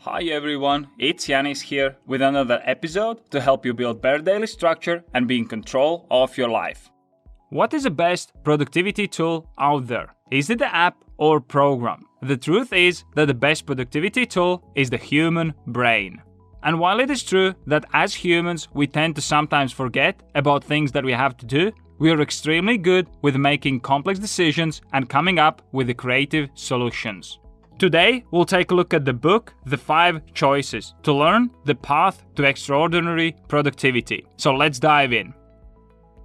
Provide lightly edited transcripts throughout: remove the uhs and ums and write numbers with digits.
Hi everyone, it's Janis here with another episode to help you build better daily structure and be in control of your life. What is the best productivity tool out there? Is it the app or program? The truth is that the best productivity tool is the human brain. And while it is true that as humans we tend to sometimes forget about things that we have to do, we are extremely good with making complex decisions and coming up with the creative solutions. Today, we'll take a look at the book, The 5 Choices, to learn the path to extraordinary productivity. So let's dive in.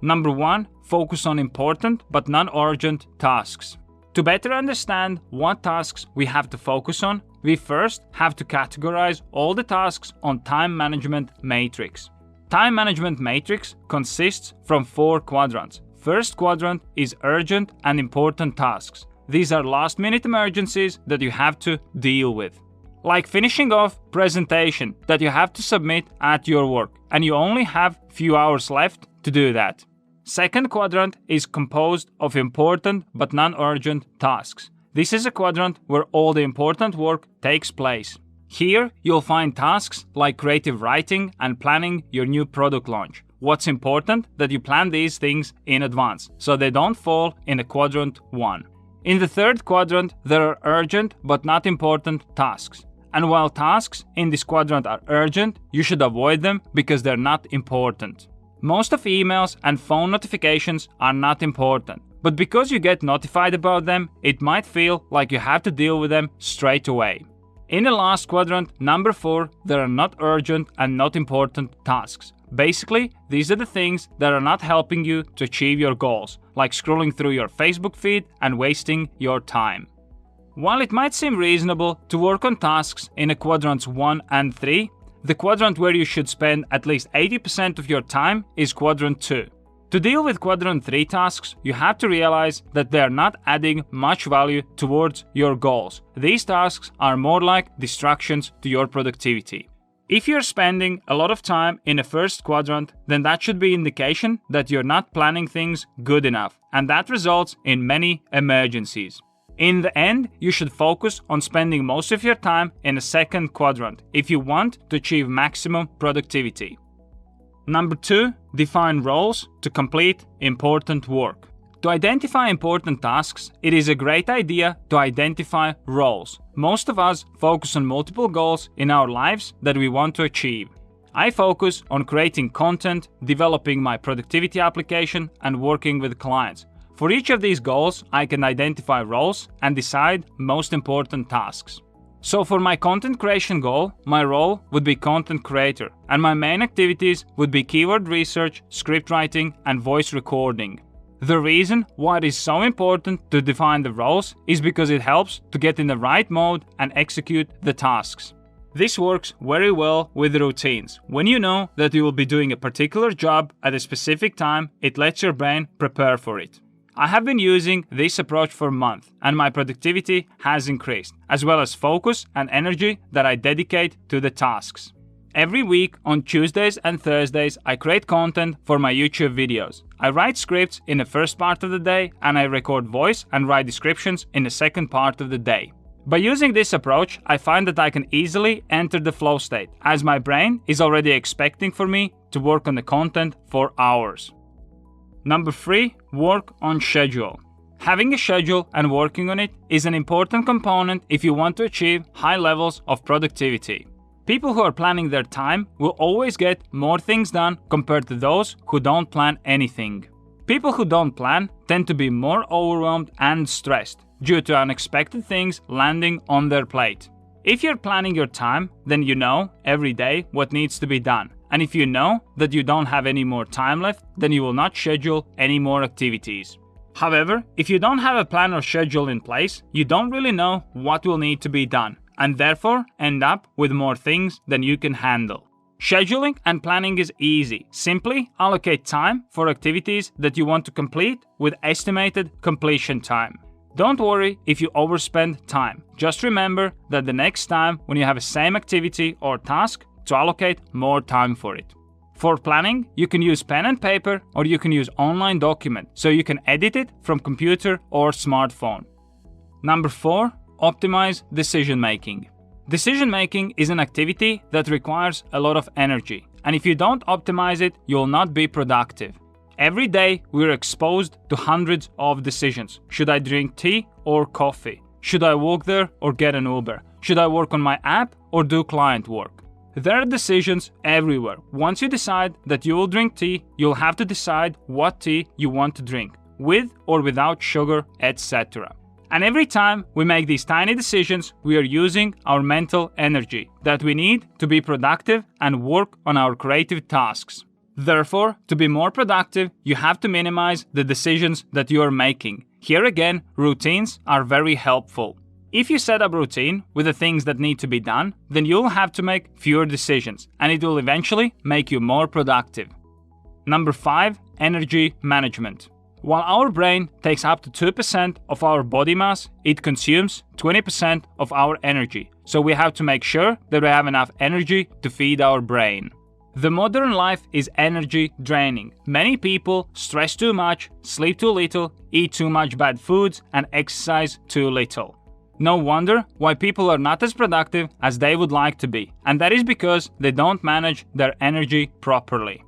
Number 1, focus on important but non-urgent tasks. To better understand what tasks we have to focus on, we first have to categorize all the tasks on time management matrix. Time management matrix consists from 4 quadrants. First quadrant is urgent and important tasks. These are last-minute emergencies that you have to deal with. Like finishing off presentation that you have to submit at your work, and you only have few hours left to do that. Second quadrant is composed of important but non-urgent tasks. This is a quadrant where all the important work takes place. Here, you'll find tasks like creative writing and planning your new product launch. What's important that you plan these things in advance, so they don't fall in a quadrant 1. In the third quadrant, there are urgent but not important tasks. And while tasks in this quadrant are urgent, you should avoid them because they're not important. Most of emails and phone notifications are not important, but because you get notified about them, it might feel like you have to deal with them straight away. In the last quadrant, number 4, there are not urgent and not important tasks. Basically, these are the things that are not helping you to achieve your goals, like scrolling through your Facebook feed and wasting your time. While it might seem reasonable to work on tasks in quadrants 1 and 3, the quadrant where you should spend at least 80% of your time is quadrant 2. To deal with quadrant 3 tasks, you have to realize that they are not adding much value towards your goals. These tasks are more like distractions to your productivity. If you're spending a lot of time in the first quadrant, then that should be indication that you're not planning things good enough, and that results in many emergencies. In the end, you should focus on spending most of your time in the second quadrant if you want to achieve maximum productivity. Number 2, define roles to complete important work. To identify important tasks, it is a great idea to identify roles. Most of us focus on multiple goals in our lives that we want to achieve. I focus on creating content, developing my productivity application, and working with clients. For each of these goals, I can identify roles and decide most important tasks. So for my content creation goal, my role would be content creator, and my main activities would be keyword research, script writing, and voice recording. The reason why it is so important to define the roles is because it helps to get in the right mode and execute the tasks. This works very well with routines. When you know that you will be doing a particular job at a specific time, it lets your brain prepare for it. I have been using this approach for months, and my productivity has increased, as well as focus and energy that I dedicate to the tasks. Every week on Tuesdays and Thursdays, I create content for my YouTube videos. I write scripts in the first part of the day, and I record voice and write descriptions in the second part of the day. By using this approach, I find that I can easily enter the flow state, as my brain is already expecting for me to work on the content for hours. Number 3, work on schedule. Having a schedule and working on it is an important component if you want to achieve high levels of productivity. People who are planning their time will always get more things done compared to those who don't plan anything. People who don't plan tend to be more overwhelmed and stressed due to unexpected things landing on their plate. If you're planning your time, then you know every day what needs to be done. And if you know that you don't have any more time left, then you will not schedule any more activities. However, if you don't have a plan or schedule in place, you don't really know what will need to be done, and therefore end up with more things than you can handle. Scheduling and planning is easy. Simply allocate time for activities that you want to complete with estimated completion time. Don't worry if you overspend time. Just remember that the next time when you have the same activity or task, to allocate more time for it. For planning, you can use pen and paper, or you can use online document, so you can edit it from computer or smartphone. Number 4, optimize decision making. Decision making is an activity that requires a lot of energy, and if you don't optimize it, you'll not be productive. Every day, we're exposed to hundreds of decisions. Should I drink tea or coffee? Should I walk there or get an Uber? Should I work on my app or do client work? There are decisions everywhere. Once you decide that you will drink tea, you'll have to decide what tea you want to drink, with or without sugar, etc. And every time we make these tiny decisions, we are using our mental energy that we need to be productive and work on our creative tasks. Therefore, to be more productive, you have to minimize the decisions that you are making. Here again, routines are very helpful. If you set up a routine with the things that need to be done, then you'll have to make fewer decisions, and it will eventually make you more productive. Number 5, energy management. While our brain takes up to 2% of our body mass, it consumes 20% of our energy. So we have to make sure that we have enough energy to feed our brain. The modern life is energy draining. Many people stress too much, sleep too little, eat too much bad foods, and exercise too little. No wonder why people are not as productive as they would like to be, and that is because they don't manage their energy properly.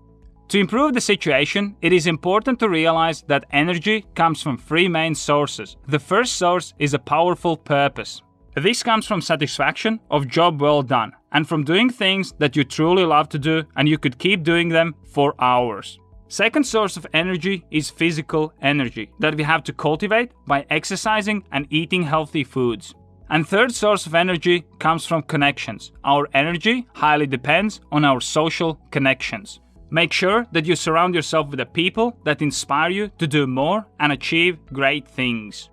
To improve the situation, it is important to realize that energy comes from 3 main sources. The first source is a powerful purpose. This comes from satisfaction of job well done, and from doing things that you truly love to do and you could keep doing them for hours. Second source of energy is physical energy that we have to cultivate by exercising and eating healthy foods. And third source of energy comes from connections. Our energy highly depends on our social connections. Make sure that you surround yourself with the people that inspire you to do more and achieve great things.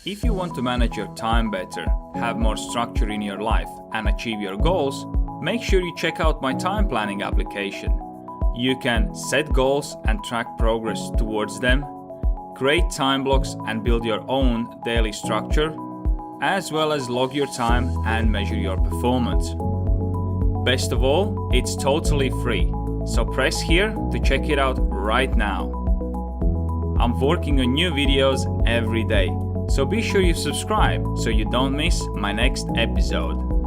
If you want to manage your time better, have more structure in your life, and achieve your goals, make sure you check out my time planning application. You can set goals and track progress towards them, create time blocks and build your own daily structure, as well as log your time and measure your performance. Best of all, it's totally free, so press here to check it out right now. I'm working on new videos every day, so be sure you subscribe so you don't miss my next episode.